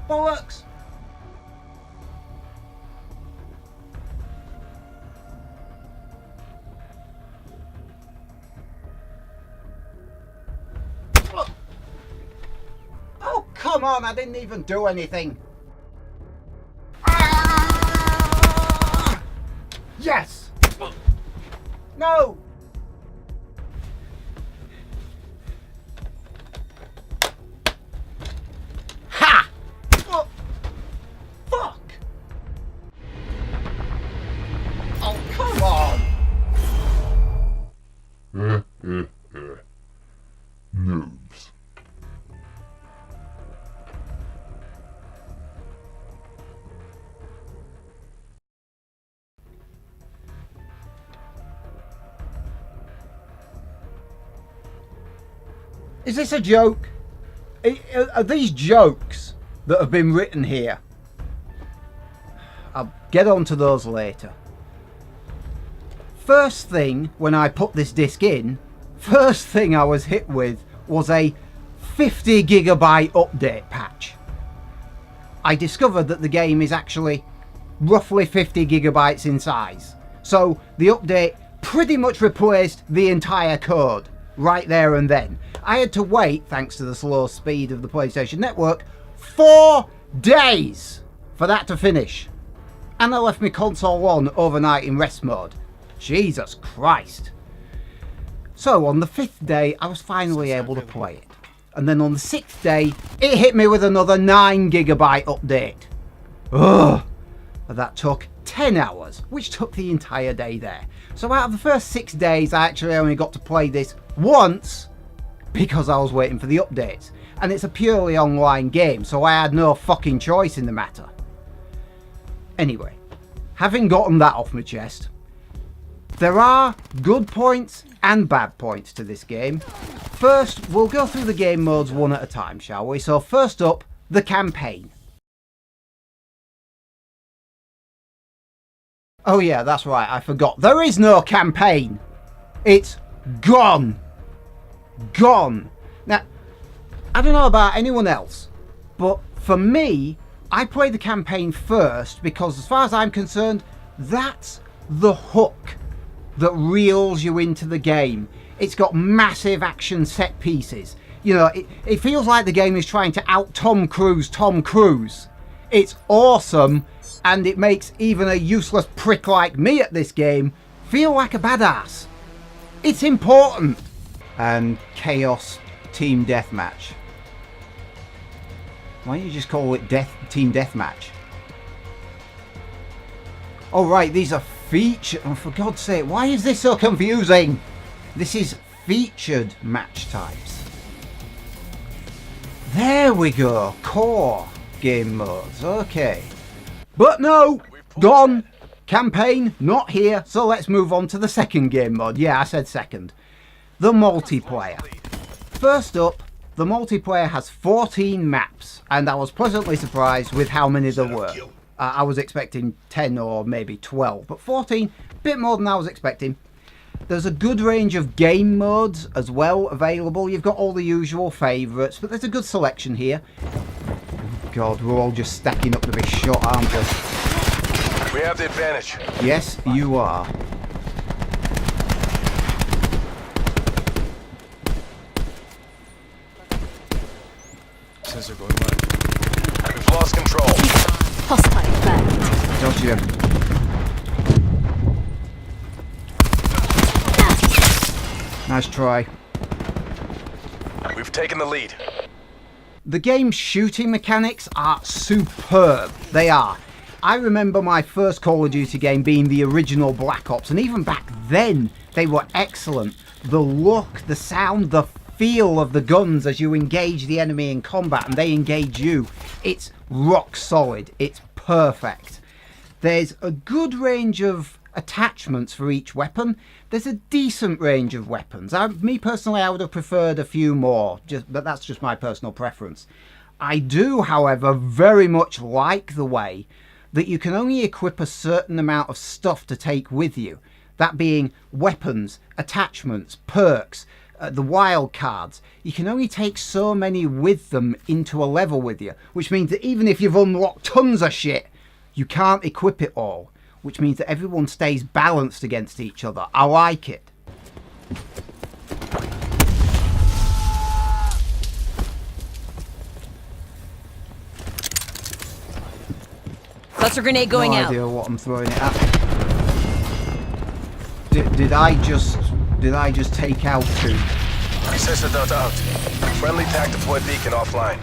Bollocks! Oh, come on, I didn't even do anything. Ah! Yes! No! Ha! Oh, fuck! Oh, come on! Noobs. Is this a joke? Are these jokes that have been written here? I'll get on to those later. First thing, when I put this disc in, first thing I was hit with was a 50 gigabyte update patch. I discovered that the game is actually roughly 50 gigabytes in size. So the update pretty much replaced the entire code right there and then. I had to wait, thanks to the slow speed of the PlayStation Network, 4 days for that to finish. And I left my console on overnight in rest mode. Jesus Christ. So on the 5th day, I was finally able to play it. And then on the 6th day, it hit me with another 9 gigabyte update. Ugh. That took 10 hours, which took the entire day there. So out of the first 6 days, I actually only got to play this once because I was waiting for the updates. And it's a purely online game, so I had no fucking choice in the matter. Anyway, having gotten that off my chest, there are good points and bad points to this game. First, we'll go through the game modes one at a time, shall we? So first up, the campaign. Oh yeah, that's right, I forgot. There is no campaign. It's gone. Gone. Now, I don't know about anyone else, but for me, I play the campaign first because as far as I'm concerned, that's the hook that reels you into the game. It's got massive action set pieces. You know, it feels like the game is trying to out Tom Cruise. It's awesome, and it makes even a useless prick like me at this game feel like a badass. It's important. And Chaos Team Deathmatch. Why don't you just call it Team Deathmatch? Oh right, these are featured. Oh, for God's sake, why is this so confusing? This is featured match types. There we go. Core game modes. Okay. But no, gone. Campaign, not here. So let's move on to the second game mode. Yeah, I said second. The multiplayer. First up, the multiplayer has 14 maps, and I was pleasantly surprised with how many there were. I was expecting 10 or maybe 12, but 14, a bit more than I was expecting. There's a good range of game modes as well available. You've got all the usual favourites, but there's a good selection here. God, we're all just stacking up to be shot, aren't we? We have the advantage. Yes, you are. Sensor going live. We've lost control. Hostile flag. Gotcha. Nice try. We've taken the lead. The game's shooting mechanics are superb. They are. I remember my first Call of Duty game being the original Black Ops, and even back then they were excellent. The look, the sound, the feel of the guns as you engage the enemy in combat and they engage you. It's rock solid. It's perfect. There's a good range of attachments for each weapon. There's a decent range of weapons. Me personally, I would have preferred a few more, but that's just my personal preference. I do, however, very much like the way that you can only equip a certain amount of stuff to take with you. That being weapons, attachments, perks, the wild cards, you can only take so many with them into a level with you, which means that even if you've unlocked tons of shit, you can't equip it all, which means that everyone stays balanced against each other. I like it. Cluster grenade going No out. idea what I'm throwing it at. Did I just take out two? Recessor dot out. Friendly TAC deployed beacon offline.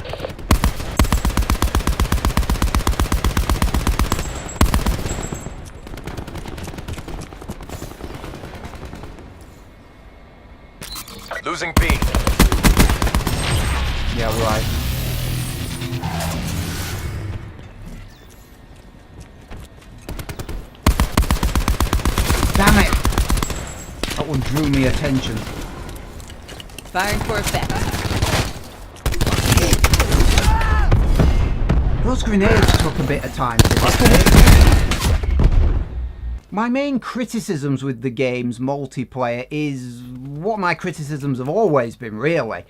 Losing B. Yeah, right. Damn it! That one drew me attention. Firing for effect. Those grenades took a bit of time to hit. My main criticisms with the game's multiplayer is what my criticisms have always been, really.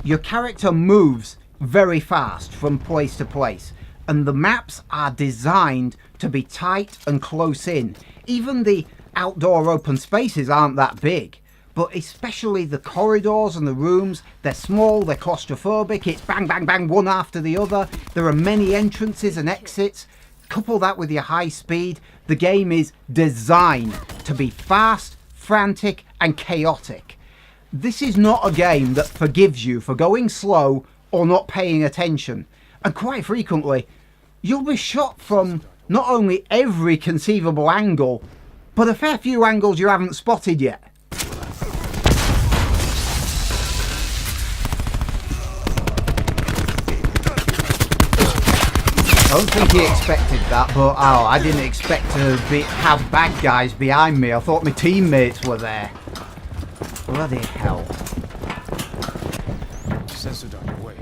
Your character moves very fast from place to place, and the maps are designed to be tight and close in. Even the outdoor open spaces aren't that big, but especially the corridors and the rooms, they're small, they're claustrophobic, it's bang bang bang one after the other. There are many entrances and exits. Couple that with your high speed, the game is designed to be fast, frantic and chaotic. This is not a game that forgives you for going slow or not paying attention, and quite frequently you'll be shot from not only every conceivable angle, but a fair few angles you haven't spotted yet. I don't think he expected that, but I didn't expect to have bad guys behind me. I thought my teammates were there. Bloody hell. Sensor on your way.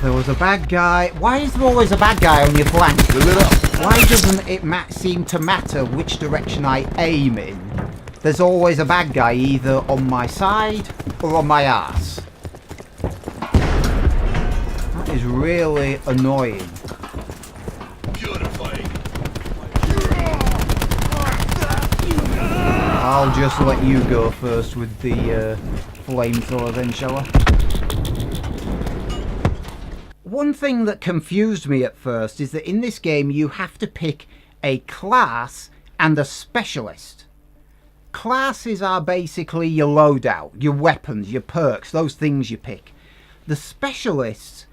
There was a bad guy. Why is there always a bad guy on your flank? Why doesn't it seem to matter which direction I aim in? There's always a bad guy either on my side or on my ass. That is really annoying. I'll just let you go first with the flamethrower then, shall I? One thing that confused me at first is that in this game you have to pick a class and a specialist. Classes are basically your loadout, your weapons, your perks, those things you pick. The specialists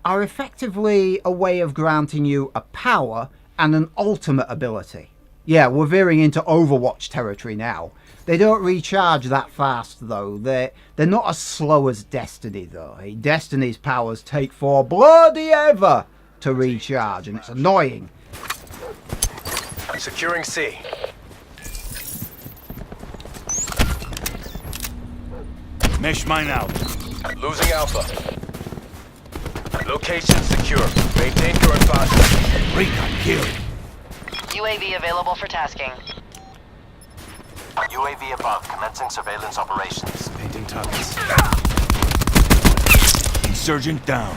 are effectively a way of granting you a power and an ultimate ability. Yeah, we're veering into Overwatch territory now. They don't recharge that fast though. They're not as slow as Destiny though. Destiny's powers take for bloody ever to recharge, and it's annoying. Securing C. Mesh mine out. Losing Alpha. Location secure. Maintain current posture. Recon kill. UAV available for tasking. UAV above, commencing surveillance operations. Painting targets. Insurgent down.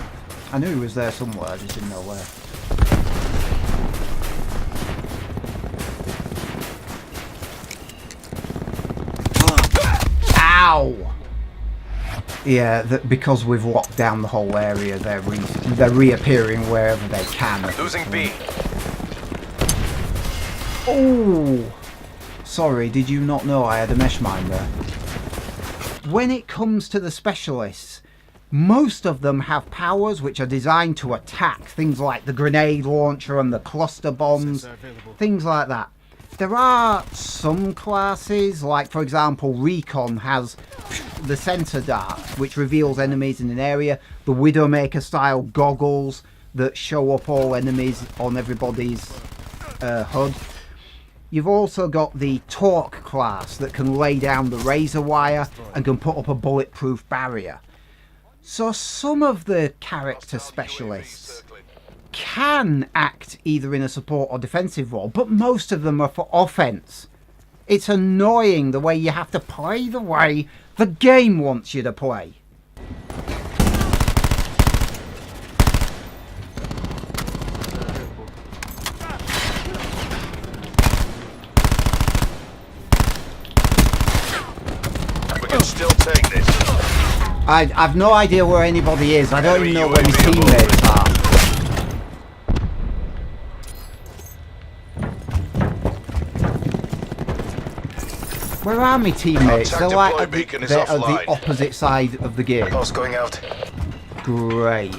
I knew he was there somewhere, I just didn't know where. Ow! Yeah, because we've locked down the whole area, they're reappearing wherever they can. Losing B. Oh! Sorry, did you not know I had a mesh mine there? When it comes to the specialists, most of them have powers which are designed to attack, things like the grenade launcher and the cluster bombs, things like that. There are some classes, like for example Recon has the sensor dart, which reveals enemies in an area, the Widowmaker style goggles that show up all enemies on everybody's HUD. You've also got the Torque class that can lay down the razor wire and can put up a bulletproof barrier. So some of the character specialists can act either in a support or defensive role, but most of them are for offense. It's annoying the way you have to play the way the game wants you to play. We can still take this. I've no idea where anybody is. I don't even know where my teammates are. Where are my teammates? Our They're TAC like deploy at beacon is they're at offline. the opposite side of the game. Pulse going out. Great.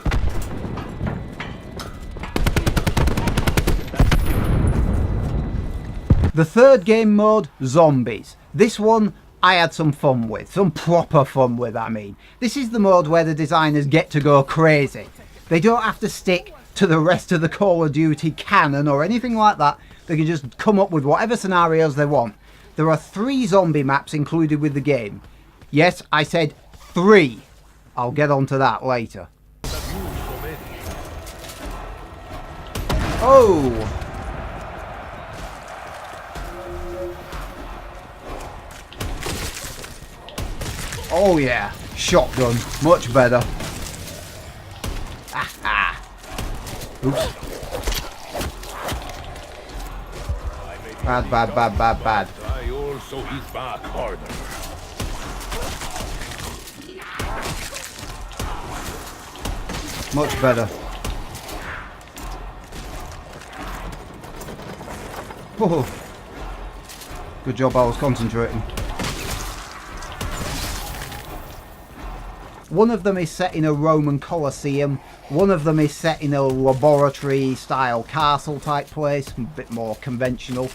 The third game mode, Zombies. This one I had some fun with. Some proper fun with, I mean. This is the mode where the designers get to go crazy. They don't have to stick to the rest of the Call of Duty canon or anything like that. They can just come up with whatever scenarios they want. There are 3 zombie maps included with the game. Yes, I said 3. I'll get onto that later. Oh! Oh yeah, shotgun, much better. Ah. Oops. Bad. I also hit back harder. Much better. Oh. Good job I was concentrating. One of them is set in a Roman Colosseum. One of them is set in a laboratory style castle type place, a bit more conventional.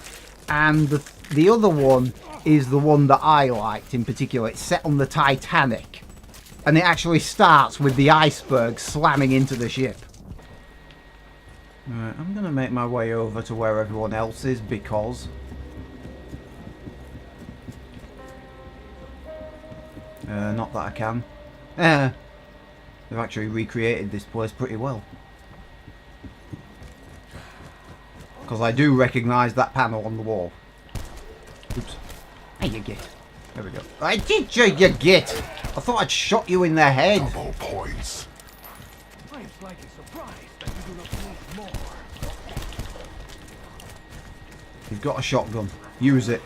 And the other one is the one that I liked in particular. It's set on the Titanic. And it actually starts with the iceberg slamming into the ship. Right, I'm going to make my way over to where everyone else is because... not that I can. They've actually recreated this place pretty well. Because I do recognise that panel on the wall. Oops. Hey, you git. There we go. I did you git! I thought I'd shot you in the head. Double points. I am slightly surprised that you do not need more. You've got a shotgun. Use it.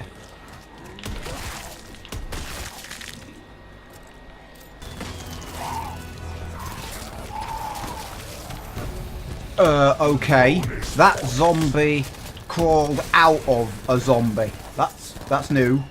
Okay. That zombie crawled out of a zombie. That's new.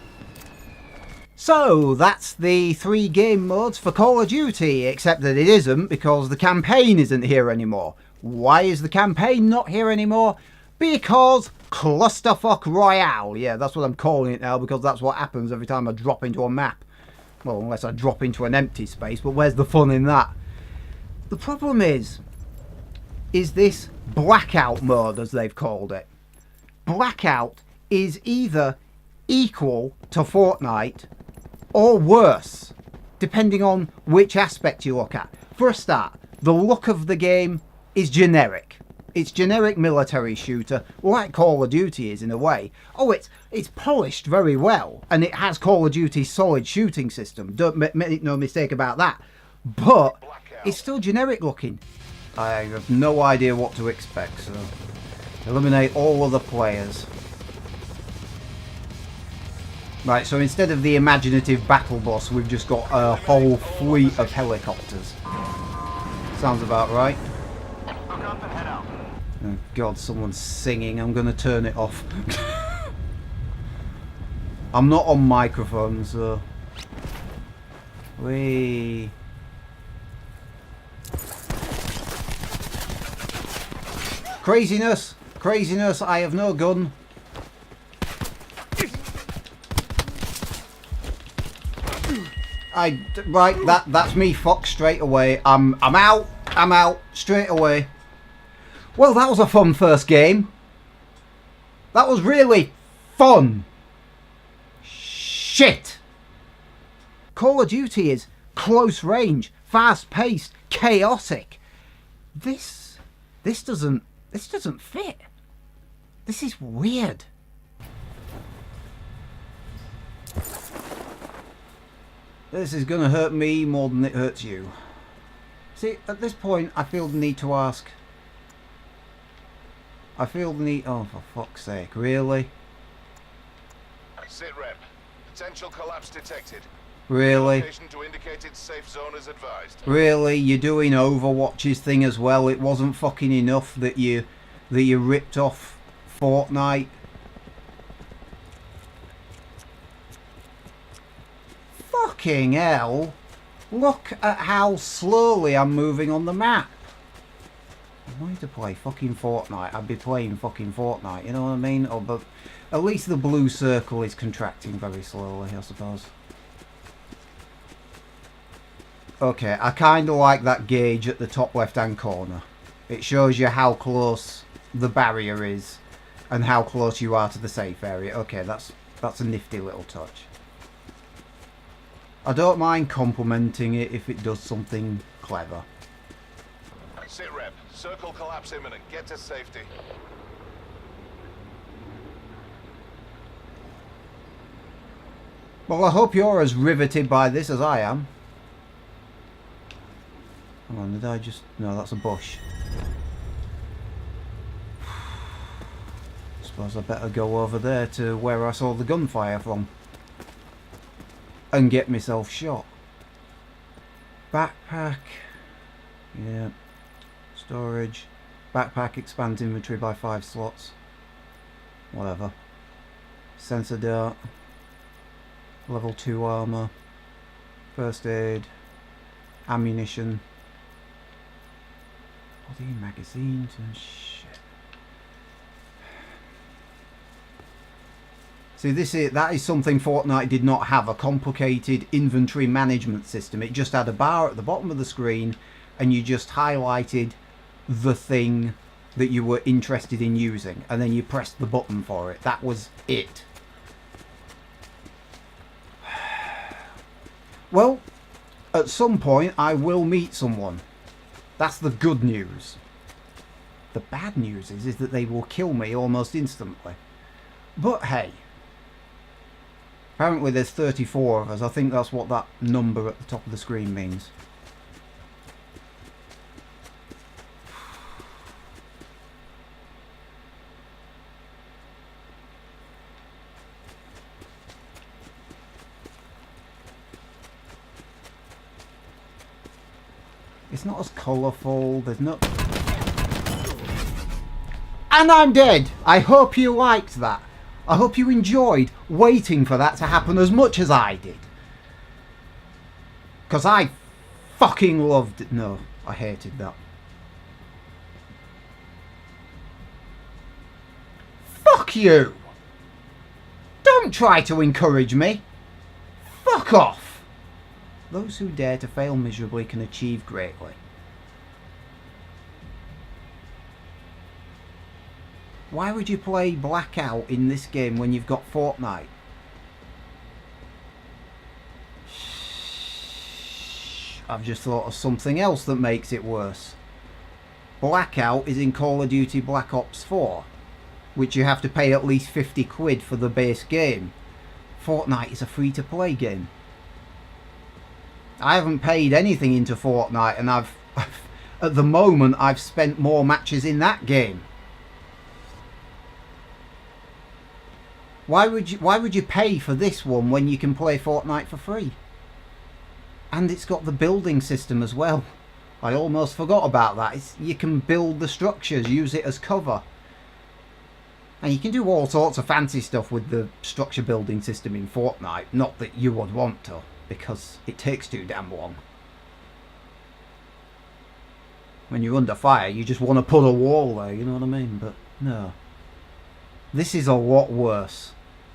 So, that's the 3 game modes for Call of Duty, except that it isn't because the campaign isn't here anymore. Why is the campaign not here anymore? Because Clusterfuck Royale. Yeah, that's what I'm calling it now because that's what happens every time I drop into a map. Well, unless I drop into an empty space, but where's the fun in that? The problem is this Blackout mode, as they've called it. Blackout is either equal to Fortnite or worse, depending on which aspect you look at. For a start, the look of the game is generic. It's generic military shooter, like Call of Duty is in a way. Oh, it's polished very well, and it has Call of Duty's solid shooting system. Don't make no mistake about that. But it's still generic looking. I have no idea what to expect, so eliminate all other players. Right, so instead of the imaginative battle bus, we've just got a whole fleet of helicopters. Sounds about right. Oh God, someone's singing. I'm going to turn it off. I'm not on microphone, so... Whee... Craziness! Craziness! I have no gun. Right, that's me fucked straight away. I'm out. I'm out straight away. Well, that was a fun first game. That was really fun. Shit. Call of Duty is close range, fast paced, chaotic. This This doesn't fit. This is weird. This is gonna hurt me more than it hurts you. See, at this point, I feel the need to ask. I feel the need. Oh, for fuck's sake, really? Sit rep. Potential collapse detected. Really? Location to indicated safe zone is advised. Really? You're doing Overwatch's thing as well? It wasn't fucking enough that you ripped off Fortnite? Fucking hell. Look at how slowly I'm moving on the map. If I wanted to play fucking Fortnite, I'd be playing fucking Fortnite, you know what I mean? Oh, but at least the blue circle is contracting very slowly, I suppose. Okay, I kind of like that gauge at the top left-hand corner. It shows you how close the barrier is and how close you are to the safe area. Okay, that's a nifty little touch. I don't mind complimenting it if it does something clever. Sit rep. Circle collapse imminent. Get to safety. Well, I hope you're as riveted by this as I am. Hang on, did I just... No, that's a bush. Suppose I better go over there to where I saw the gunfire from. And get myself shot. Backpack. Yeah. Storage. Backpack expands inventory by 5 slots. Whatever. Sensor dart. Level 2 armor. First aid. Ammunition. Body magazines and shit. See, that is something Fortnite did not have, a complicated inventory management system. It just had a bar at the bottom of the screen and you just highlighted the thing that you were interested in using and then you pressed the button for it. That was it. Well, at some point I will meet someone. That's the good news. The bad news is that they will kill me almost instantly. But hey. Apparently there's 34 of us. I think that's what that number at the top of the screen means. It's not as colourful. There's no... And I'm dead! I hope you liked that. I hope you enjoyed waiting for that to happen as much as I did. Because I fucking loved it. No, I hated that. Fuck you! Don't try to encourage me. Fuck off! Those who dare to fail miserably can achieve greatly. Why would you play Blackout in this game when you've got Fortnite? I've just thought of something else that makes it worse. Blackout is in Call of Duty Black Ops 4, which you have to pay at least 50 quid for the base game. Fortnite is a free-to-play game. I haven't paid anything into Fortnite, and I've at the moment I've spent more matches in that game. Why would you pay for this one when you can play Fortnite for free? And it's got the building system as well. I almost forgot about that. You can build the structures, use it as cover. And you can do all sorts of fancy stuff with the structure building system in Fortnite. Not that you would want to, because it takes too damn long. When you're under fire, you just want to put a wall there, you know what I mean? But no. This is a lot worse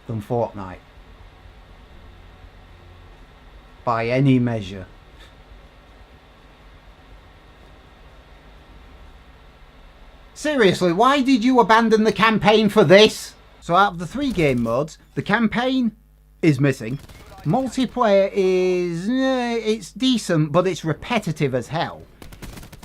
than Fortnite. By any measure. Seriously, why did you abandon the campaign for this? So out of the 3 game modes, the campaign is missing. Multiplayer is... it's decent, but it's repetitive as hell.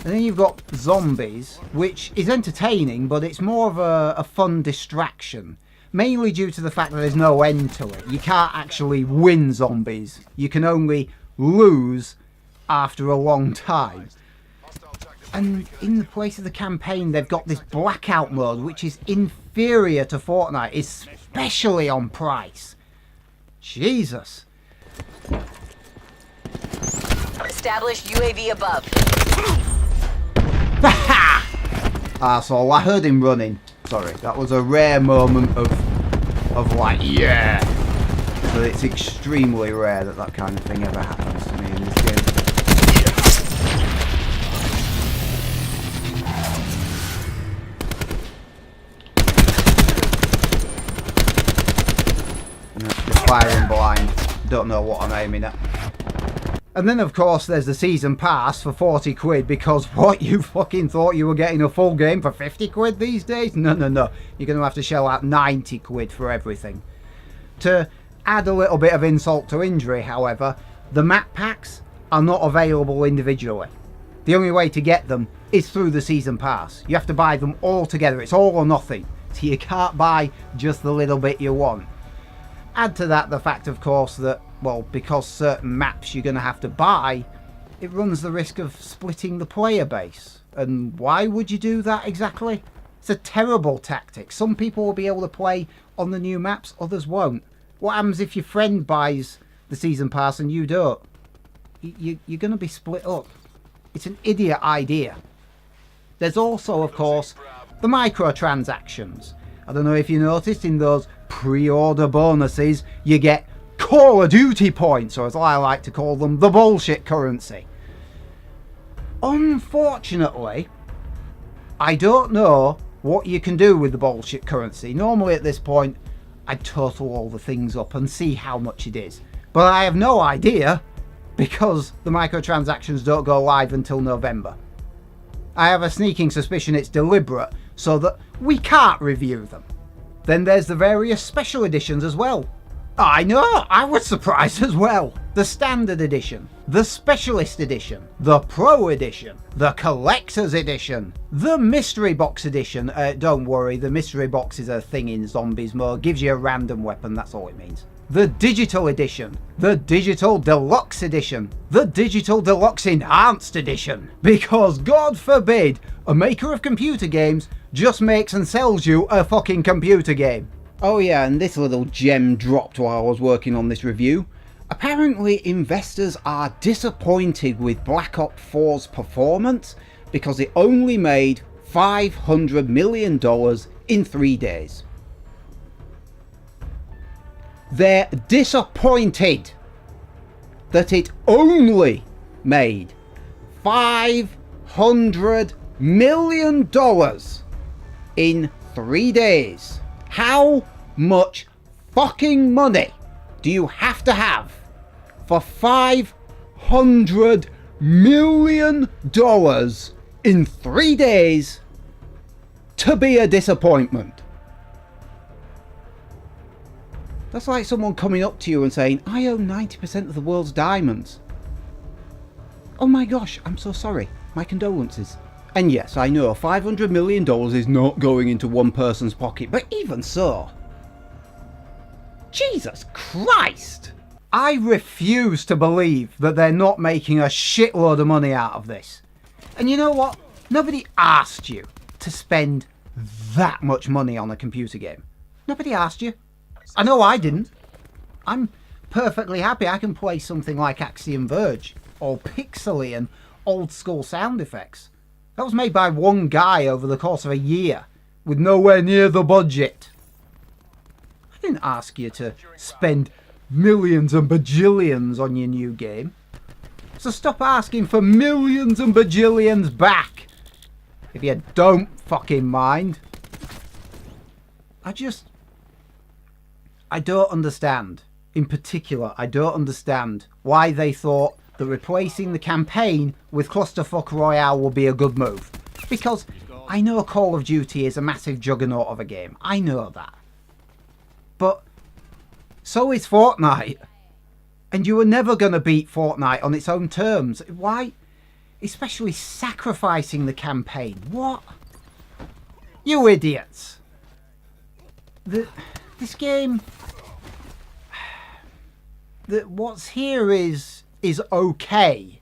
And then you've got zombies, which is entertaining, but it's more of a fun distraction. Mainly due to the fact that there's no end to it. You can't actually win zombies. You can only lose after a long time. And in the place of the campaign, they've got this blackout mode, which is inferior to Fortnite, especially on price. Jesus. Established UAV above. Arsehole, I heard him running. Sorry, that was a rare moment of like, yeah. But it's extremely rare that that kind of thing ever happens to me in this game. Just firing blind. Don't know what I'm aiming at. And then, of course, there's the season pass for 40 quid, because what, you fucking thought you were getting a full game for 50 quid these days? No, no, no. You're going to have to shell out 90 quid for everything. To add a little bit of insult to injury, however, the map packs are not available individually. The only way to get them is through the season pass. You have to buy them all together. It's all or nothing. So you can't buy just the little bit you want. Add to that the fact, of course, that, well, because certain maps you're going to have to buy, it runs the risk of splitting the player base. And why would you do that exactly? It's a terrible tactic. Some people will be able to play on the new maps, others won't. What happens if your friend buys the season pass and you don't? You're going to be split up. It's an idiot idea. There's also, of course, the microtransactions. I don't know if you noticed, in those pre-order bonuses, you get Call of Duty points, or as I like to call them, the bullshit currency. Unfortunately, I don't know what you can do with the bullshit currency. Normally at this point, I'd total all the things up and see how much it is. But I have no idea, because the microtransactions don't go live until November. I have a sneaking suspicion it's deliberate, so that we can't review them. Then there's the various special editions as well. I know, I was surprised as well. The Standard Edition, the Specialist Edition, the Pro Edition, the Collector's Edition, the Mystery Box Edition. Don't worry, the Mystery Box is a thing in Zombies mode. Gives you a random weapon, that's all it means. The Digital Edition, the Digital Deluxe Edition, the Digital Deluxe Enhanced Edition. Because God forbid a maker of computer games just makes and sells you a fucking computer game. Oh yeah, and this little gem dropped while I was working on this review. Apparently investors are disappointed with Black Ops 4's performance because it only made $500 million in 3 days. They're disappointed that it only made $500 million in 3 days. How much fucking money do you have to have for $500 million in 3 days to be a disappointment? That's like someone coming up to you and saying, I own 90% of the world's diamonds. Oh my gosh, I'm so sorry. My condolences. And yes, I know $500 million is not going into one person's pocket, but even so. Jesus Christ! I refuse to believe that they're not making a shitload of money out of this. And you know what? Nobody asked you to spend that much money on a computer game. Nobody asked you. I know I didn't. I'm perfectly happy I can play something like Axiom Verge, all pixely and old school sound effects. That was made by one guy over the course of a year, with nowhere near the budget. I didn't ask you to spend millions and bajillions on your new game. So stop asking for millions and bajillions back, if you don't fucking mind. I don't understand. In particular, I don't understand why they thought that replacing the campaign with Clusterfuck Royale would be a good move. Because I know Call of Duty is a massive juggernaut of a game. I know that. But so is Fortnite. And you were never going to beat Fortnite on its own terms. Why especially sacrificing the campaign. What? You idiots. This game, what's here is okay,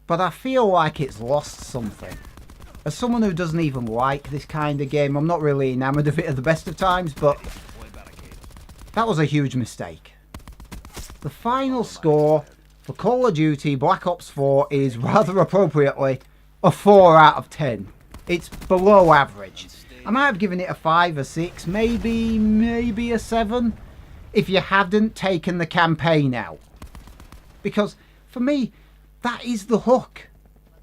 but I feel like it's lost something. As someone who doesn't even like this kind of game, I'm not really enamoured of it at the best of times, but that was a huge mistake. The final score for Call of Duty Black Ops 4 is rather appropriately a 4 out of 10. It's below average. I might have given it a 5 or 6, maybe a 7, if you hadn't taken the campaign out. Because for me, that is the hook.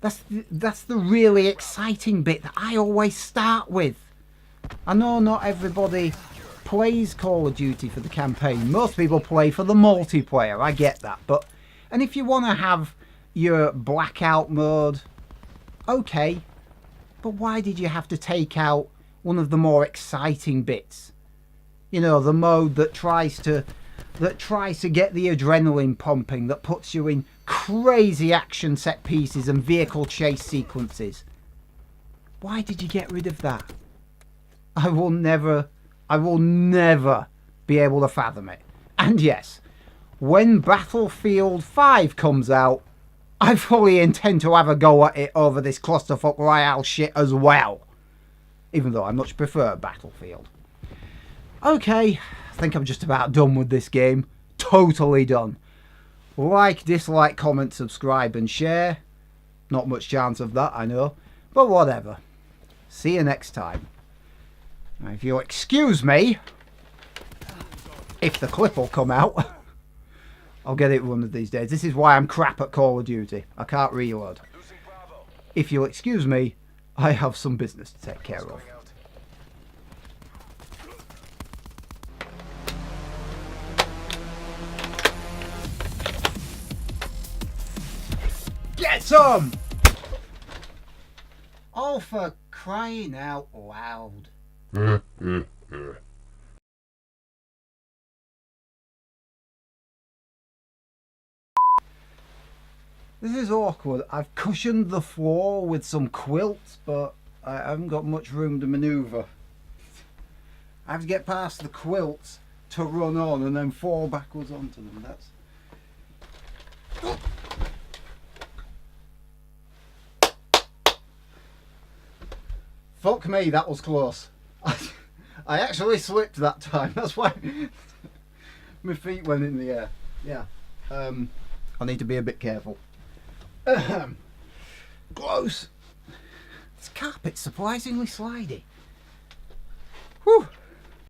That's the really exciting bit that I always start with. I know not everybody plays Call of Duty for the campaign. Most people play for the multiplayer, I get that. And if you want to have your blackout mode, okay. But why did you have to take out one of the more exciting bits? You know, the mode that tries to get the adrenaline pumping, that puts you in crazy action set pieces and vehicle chase sequences. Why did you get rid of that? I will never be able to fathom it. And yes, when Battlefield 5 comes out, I fully intend to have a go at it over this clusterfuck royale shit as well. Even though I much prefer Battlefield. Okay, I think I'm just about done with this game. Totally done. Like, dislike, comment, subscribe and share. Not much chance of that, I know. But whatever. See you next time. Now, if you'll excuse me, if the clip will come out, I'll get it one of these days. This is why I'm crap at Call of Duty. I can't reload. If you'll excuse me, I have some business to take care of. Get some! Oh, for crying out loud. This is awkward. I've cushioned the floor with some quilts, but I haven't got much room to manoeuvre. I have to get past the quilts to run on and then fall backwards onto them. That's... Fuck me, that was close. I actually slipped that time. That's why my feet went in the air. Yeah. I need to be a bit careful. Close. This carpet's surprisingly slidey. Whew.